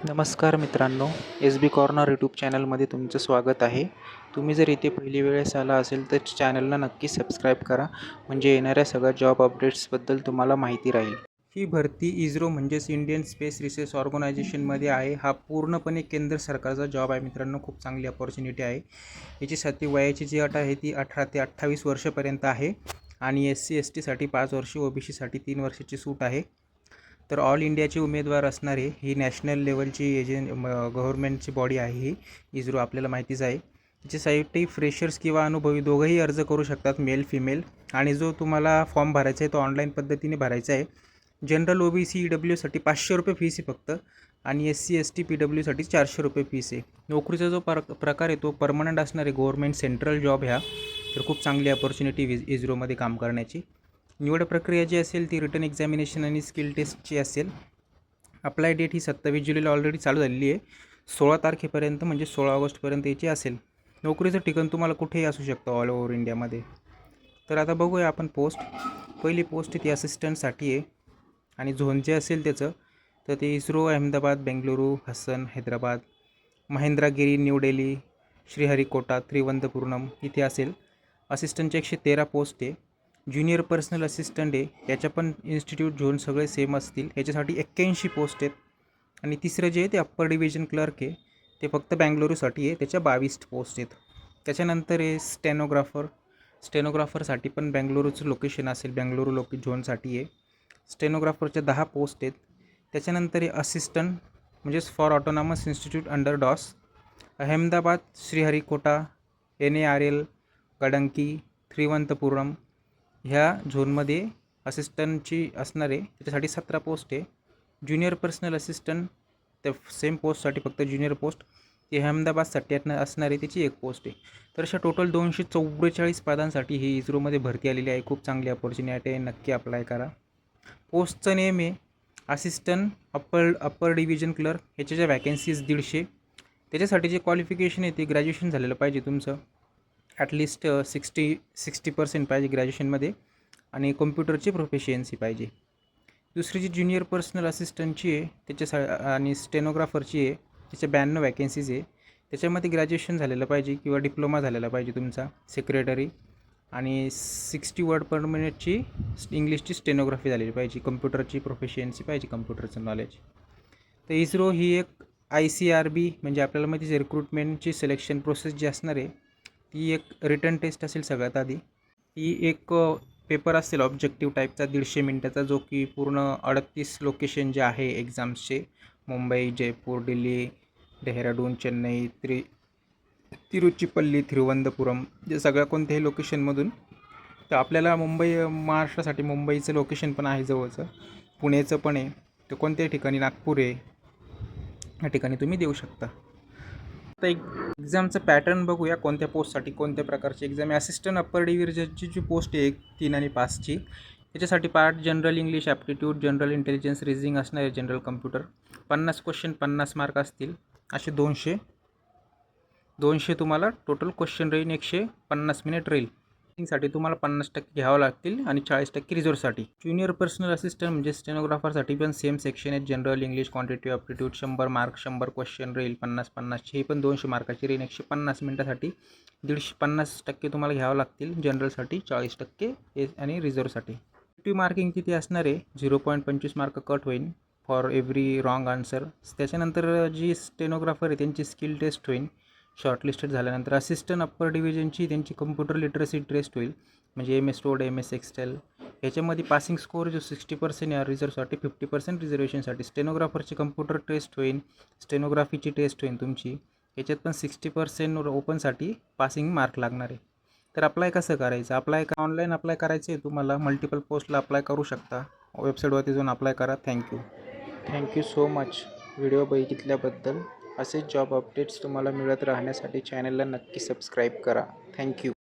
नमस्कार मित्रांनो, एस बी corner YouTube चॅनलमध्ये तुमचं स्वागत आहे. तुम्ही जर इथे पहिली वेळेस आला असेल तर चॅनलला नक्की सबस्क्राईब करा, म्हणजे येणाऱ्या सगळ्या जॉब अपडेट्सबद्दल तुम्हाला माहिती राहील. ही भरती इस्रो म्हणजेच इंडियन स्पेस रिसर्च ऑर्गनायझेशनमध्ये आहे. हा पूर्णपणे केंद्र सरकारचा जॉब आहे मित्रांनो. खूप चांगली अपॉर्च्युनिटी आहे. याच्यासाठी वयाची जी अट आहे ती 18 ते 28 वर्षापर्यंत आहे आणि SC/ST साठी 5 वर्षे, OBCसाठी 3 वर्षाची सूट आहे. तर ऑल इंडियाचे उमेदवार असणारे ही नॅशनल लेवलची गव्हर्नमेंटची बॉडी आहे. ही इस्रो आपल्याला माहितीच आहे. त्याच्यासाठी फ्रेशर्स किंवा अनुभवी दोघंही अर्ज करू शकतात, मेल फिमेल. आणि जो तुम्हाला फॉर्म भरायचा आहे तो ऑनलाईन पद्धतीने भरायचा आहे. जनरल OBC EWसाठी 500 रुपये फीस आहे फक्त, आणि SC/ST PWसाठी 400 रुपये फीस आहे. नोकरीचा जो प्रकार आहे तो परमनंट असणार आहे, गव्हर्नमेंट सेंट्रल जॉब ह्या. तर खूप चांगली अपॉर्च्युनिटी इस्रोमध्ये काम करण्याची. निवड प्रक्रिया जी असेल ती रिटन एक्झामिनेशन आणि स्किल टेस्टची असेल. अप्लाय डेट ही 27 जुलैला ऑलरेडी चालू झालेली आहे. 16 तारखेपर्यंत म्हणजे 16 ऑगस्टपर्यंत याची असेल. नोकरीचं ठिकाण तुम्हाला कुठेही असू शकतं ऑल ओव्हर इंडियामध्ये. तर आता बघूया आपण पोस्ट. पहिली पोस्ट ती असिस्टंटसाठी आहे आणि झोन जे असेल त्याचं तर ते इस्रो अहमदाबाद, बेंगलुरू, हसन, हैदराबाद, महेंद्रगिरी, न्यू दिल्ली, श्रीहरिकोटा, त्रिवंतपुरम इथे असेल. असिस्टंटचे 113 पोस्ट आहे. ज्युनियर पर्सनल असिस्टंट आहे, याच्या पण इन्स्टिट्यूट झोन सगळे सेम असतील. याच्यासाठी 81 पोस्ट आहेत. आणि तिसरं जे आहे ते अप्पर डिव्हिजन क्लर्क आहे, ते फक्त बँगलुरूसाठी आहे, त्याच्या 22 पोस्ट आहेत. त्याच्यानंतर आहे स्टेनोग्राफरसाठी पण बँगलुरूचं लोकेशन असेल, बँगलुरू झोनसाठी आहे. स्टेनोग्राफरच्या 10 पोस्ट आहेत. त्याच्यानंतर आहे असिस्टंट म्हणजेच फॉर ऑटोनॉमस इन्स्टिट्यूट अंडर डॉस, अहमदाबाद, श्रीहरिकोटा, NARL, गडंकी, त्रिवंतपुरम ह्या झोनमध्ये असिस्टंटची असणार आहे. त्याच्यासाठी 17 पोस्ट आहे. ज्युनियर पर्सनल असिस्टंट त्या सेम पोस्टसाठी फक्त ज्युनियर पोस्ट ती अहमदाबादसाठी असणार आहे, त्याची 1 पोस्ट आहे. तर अशा टोटल 244 पदांसाठी ही इस्रोमध्ये भरती आलेली आहे. खूप चांगली अपॉर्च्युनिटी आहे, नक्की अप्लाय करा. पोस्टचं नेम आहे असिस्टंट अप्पर डिव्हिजन क्लर्क. ह्याच्या ज्या वॅकन्सीज 150. त्याच्यासाठी जे क्वालिफिकेशन आहे ते ग्रॅज्युएशन झालेलं पाहिजे तुमचं. ॲटलिस्ट 60% पाहिजे ग्रॅज्युएशनमध्ये, आणि कॉम्प्युटरची प्रोफिशियन्सी पाहिजे. दुसरी जी ज्युनियर पर्सनल असिस्टंटची आहे आणि स्टेनोग्राफरची आहे, त्याच्या 92 वॅकन्सीज आहे. त्याच्यामध्ये ग्रॅज्युएशन झालेलं पाहिजे किंवा डिप्लोमा झालेला पाहिजे तुमचा, सेक्रेटरी, आणि 60 वर्ड पर मिनिटची इंग्लिशची स्टेनोग्राफी झालेली पाहिजे. कम्प्युटरची प्रोफिशियन्सी पाहिजे, कम्प्युटरचं नॉलेज. तर इस्रो ही एक ICRB म्हणजे आपल्याला माहिती रिक्रुटमेंटची सिलेक्शन प्रोसेस जी असणार आहे ती एक रिटन टेस्ट असेल सगळ्यात आधी. ती एक पेपर असेल ऑब्जेक्टिव्ह टाईपचा 150 मिनटाचा, जो की पूर्ण 38 लोकेशन जे आहे एक्झाम्सचे, मुंबई, जयपूर, दिल्ली, डेहराडून, चेन्नई, तिरुचिपल्ली, तिरुवनंतपुरम जे सगळ्या कोणत्याही लोकेशनमधून. तर आपल्याला महाराष्ट्रासाठी मुंबईचं लोकेशन पण आहे जवळचं, पुण्याचं पण आहे, तर कोणत्याही ठिकाणी, नागपूर आहे, या ठिकाणी तुम्ही देऊ शकता. आता एक्झामचं पॅटर्न बघूया, कोणत्या पोस्टसाठी कोणत्या प्रकारची एक्झाम आहे. असिस्टंट अप्पर डिव्हिजनची जी पोस्ट आहे 3 आणि 5ची, त्याच्यासाठी part general English aptitude, general intelligence, reasoning असणार आहे, जनरल कम्प्युटर. 50 क्वेश्चन, 50 मार्क असतील. असे 200 तुम्हाला टोटल क्वेश्चन राहील. 150 मिनिट राहील. साठी तुम्हाला 50% घ्यावं लागतील आणि 40% रिझर्वसाठी. ज्युनियर पर्सनल असिस्टंट म्हणजे स्टेनोग्राफरसाठी पण सेम सेक्शन आहेत, general English, क्वांटिटिव्ह aptitude. 100 mark, 100 question राहील. 50-50 हे पण 200 मार्काची राहील. 150 मिनिटासाठी 50% तुम्हाला घ्यावं लागतील जनरलसाठी, 40% आणि रिझर्वसाठी. ॲक्टिव्ह मार्किंग किती असणार आहे, 0.25 मार्क कट होईल फॉर एव्हरी रॉंग आन्सर. त्याच्यानंतर जी स्टेनोग्राफर आहे त्यांची स्किल टेस्ट होईल शॉर्टलिस्टेड झाल्यानंतर. असिस्टंट अप्पर डिव्हिजनची त्यांची कम्प्युटर लिटरसी टेस्ट होईल, म्हणजे MS Word, MS Excel. ह्याच्यामध्ये पासिंग स्कोअर जो 60% या रिझर्वसाठी, 50% रिझर्वेशनसाठी. स्टेनोग्राफरची कम्प्युटर टेस्ट होईल, स्टेनोग्राफीची टेस्ट होईल तुमची. याच्यात पण 60% ओपनसाठी पासिंग मार्क लागणार आहे. तर अप्लाय कसं करायचं? ऑनलाईन अप्लाय करायचं आहे तुम्हाला. मल्टिपल पोस्टला अप्लाय करू शकता, वेबसाईटवरती जाऊन अप्लाय करा. थँक्यू सो मच व्हिडिओ बघितल्याबद्दल. असेच जॉब अपडेट्स तुम्हाला मिळत राहण्यासाठी चॅनलला नक्की सबस्क्राईब करा. थँक्यू.